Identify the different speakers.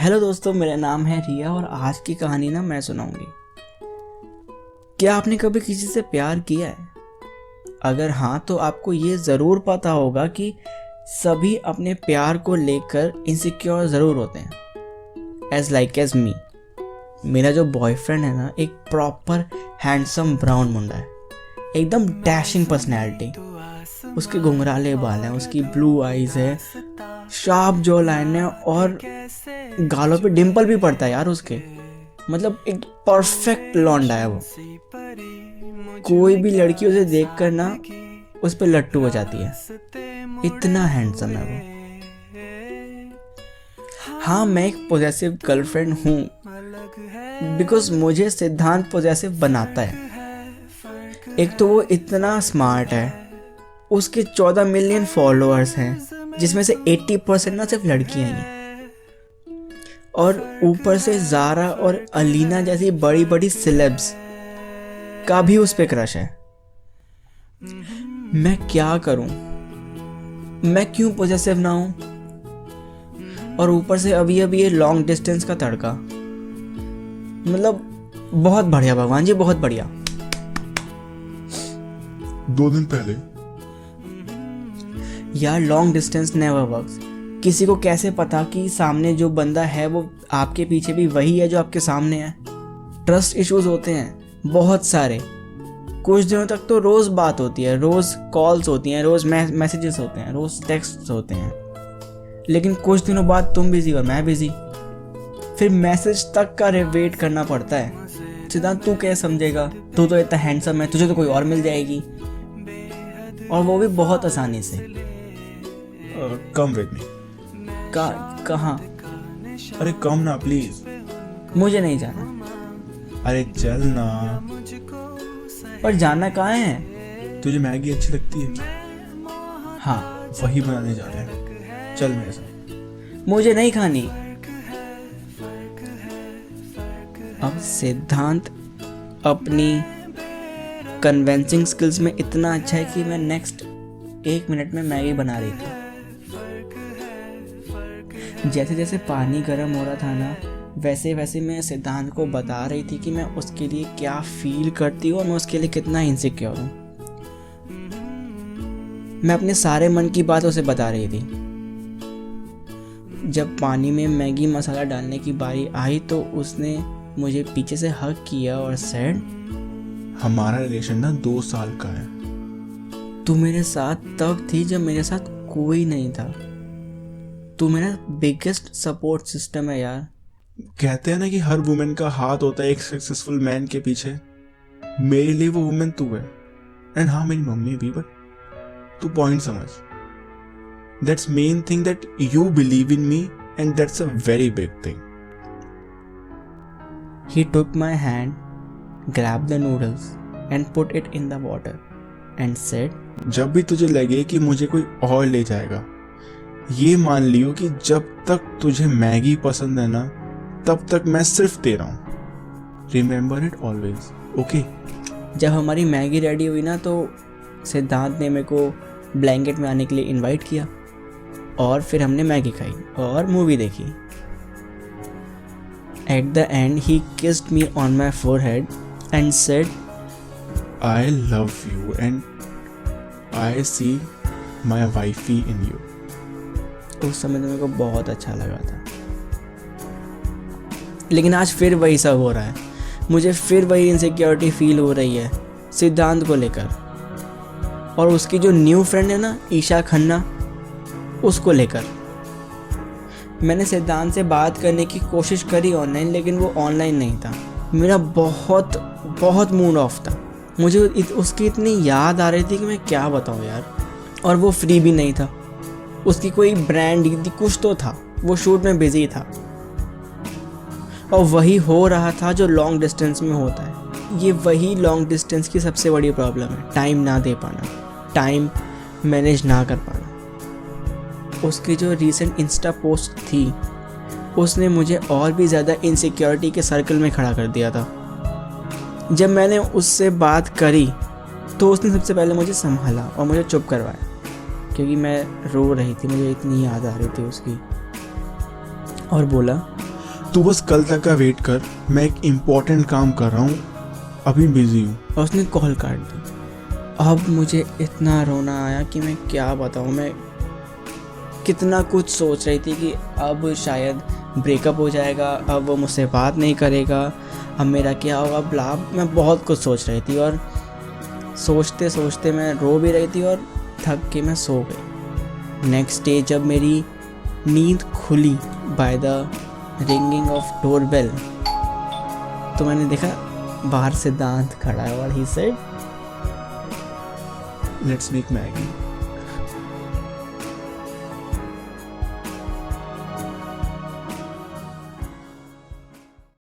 Speaker 1: Hello दोस्तों, मेरा नाम है रिया और आज की कहानी ना मैं सुनाऊंगी। क्या आपने कभी किसी से प्यार किया है? अगर हाँ तो आपको ये ज़रूर पता होगा कि सभी अपने प्यार को लेकर इनसिक्योर ज़रूर होते हैं। एज मी। मेरा जो बॉयफ्रेंड है ना, एक प्रॉपर हैंडसम ब्राउन मुंडा है, एकदम डैशिंग पर्सनैलिटी। उसके घुंघराले बाल हैं, उसकी ब्लू आईज है, शार्प जो लाइन है और गालों पे डिम्पल भी पड़ता है यार उसके। मतलब एक परफेक्ट लौंडा है वो। कोई भी लड़की उसे देखकर ना उस पे लट्टू हो जाती है, इतना हैंडसम है वो। हाँ, मैं एक पॉजेसिव गर्लफ्रेंड हूँ बिकॉज मुझे सिद्धांत पॉजेसिव बनाता है। एक तो वो इतना स्मार्ट है, उसके 14 मिलियन फॉलोअर्स हैं जिसमें से 80% ना सिर्फ लड़कियां ही हैं, और ऊपर से ज़ारा और अलीना जैसी बड़ी बड़ी सेलेब्स का भी उस पे क्रश है। मैं क्या करूं? मैं क्यों पॉजेसिव ना हूं? और ऊपर से अभी अभी ये लॉन्ग डिस्टेंस का तड़का। मतलब बहुत बढ़िया भगवान जी, बहुत बढ़िया।
Speaker 2: 2 दिन पहले
Speaker 1: यार, लॉन्ग डिस्टेंस नेवर वर्क्स। किसी को कैसे पता कि सामने जो बंदा है वो आपके पीछे भी वही है जो आपके सामने है? ट्रस्ट इश्यूज होते हैं बहुत सारे। कुछ दिनों तक तो रोज़ बात होती है, रोज़ कॉल्स होती हैं, रोज़ मैसेजेस होते हैं, रोज़ टेक्स्ट होते हैं। लेकिन कुछ दिनों बाद तुम बिजी और मैं बिजी, फिर मैसेज तक का वेट करना पड़ता है। सिद्धांत, तू क्या समझेगा? तू तो इतना हैंडसम है, तुझे तो कोई और मिल जाएगी, और वो भी बहुत आसानी से।
Speaker 2: Come with me.
Speaker 1: कहाँ?
Speaker 2: अरे कम ना प्लीज।
Speaker 1: मुझे नहीं जाना।
Speaker 2: अरे चल ना।
Speaker 1: पर जाना कहाँ है?
Speaker 2: तुझे मैगी अच्छी लगती है?
Speaker 1: हाँ,
Speaker 2: वही बनाने जा रहे हैं, चल मेरे साथ।
Speaker 1: मुझे नहीं खानी। अब सिद्धांत अपनी कन्वेंसिंग स्किल्स में इतना अच्छा है कि मैं नेक्स्ट 1 मिनट में मैगी बना रही थी। जैसे जैसे पानी गर्म हो रहा था ना, वैसे वैसे मैं सिद्धांत को बता रही थी कि मैं उसके लिए क्या फील करती हूँ और मैं उसके लिए कितना इनसिक्योर हूँ। मैं अपने सारे मन की बात उसे बता रही थी। जब पानी में मैगी मसाला डालने की बारी आई तो उसने मुझे पीछे से हग किया और सेड,
Speaker 2: हमारा रिलेशन ना 2 साल का है।
Speaker 1: तू मेरे साथ तब थी जब मेरे साथ कोई नहीं था। तू मेरा बिगेस्ट सपोर्ट सिस्टम है यार।
Speaker 2: कहते हैं ना कि हर वुमेन का हाथ होता है एक सक्सेसफुल मैन के पीछे। मेरे लिए वो वुमेन तू है। एंड हाँ, मेरी मम्मी भी, बट तू पॉइंट समझ। That's main thing that you believe in me and that's a very big thing.
Speaker 1: He took my hand, grabbed the noodles and put it in the water and said,
Speaker 2: जब भी तुझे लगे कि मुझे कोई और ले जाएगा, ये मान लियो कि जब तक तुझे मैगी पसंद है ना, तब तक मैं सिर्फ तेरा हूं। Remember it always, okay?
Speaker 1: जब हमारी मैगी रेडी हुई ना तो सिद्धांत ने मेरे को ब्लैंकेट में आने के लिए इनवाइट किया और फिर हमने मैगी खाई और मूवी देखी। At the end, he kissed me on my forehead and said,
Speaker 2: I love you and I see my wifey in you.
Speaker 1: उस समय तो मेरे को बहुत अच्छा लगा था। लेकिन आज फिर वही सब हो रहा है। मुझे फिर वही इनसिक्योरिटी फील हो रही है सिद्धांत को लेकर, और उसकी जो न्यू फ्रेंड है ना, ईशा खन्ना, उसको लेकर। मैंने सिद्धांत से बात करने की कोशिश करी ऑनलाइन, लेकिन वो ऑनलाइन नहीं था। मेरा बहुत बहुत मूड ऑफ था। मुझे उसकी इतनी याद आ रही थी कि मैं क्या बताऊँ यार। और वो फ्री भी नहीं था। उसकी कोई ब्रांड कुछ तो था, वो शूट में बिजी था। और वही हो रहा था जो लॉन्ग डिस्टेंस में होता है। ये वही लॉन्ग डिस्टेंस की सबसे बड़ी प्रॉब्लम है, टाइम ना दे पाना, टाइम मैनेज ना कर पाना। उसकी जो रीसेंट इंस्टा पोस्ट थी, उसने मुझे और भी ज़्यादा इनसिक्योरिटी के सर्कल में खड़ा कर दिया था। जब मैंने उससे बात करी तो उसने सबसे पहले मुझे संभाला और मुझे चुप करवाया, क्योंकि मैं रो रही थी, मुझे इतनी याद आ रही थी उसकी। और बोला,
Speaker 2: तू बस कल तक का वेट कर, मैं एक इम्पोर्टेंट काम कर रहा हूँ, अभी बिजी हूँ।
Speaker 1: और उसने कॉल काट दी। अब मुझे इतना रोना आया कि मैं क्या बताऊँ। मैं कितना कुछ सोच रही थी कि अब शायद ब्रेकअप हो जाएगा, अब वो मुझसे बात नहीं करेगा, अब मेरा क्या होगा, ब्ला। मैं बहुत कुछ सोच रही थी और सोचते सोचते मैं रो भी रही थी और थक के मैं सो गई। नेक्स्ट डे जब मेरी नींद खुली by the ringing of doorbell, तो मैंने देखा बाहर सिद्धांत खड़ा है और he said,
Speaker 2: let's make Maggi.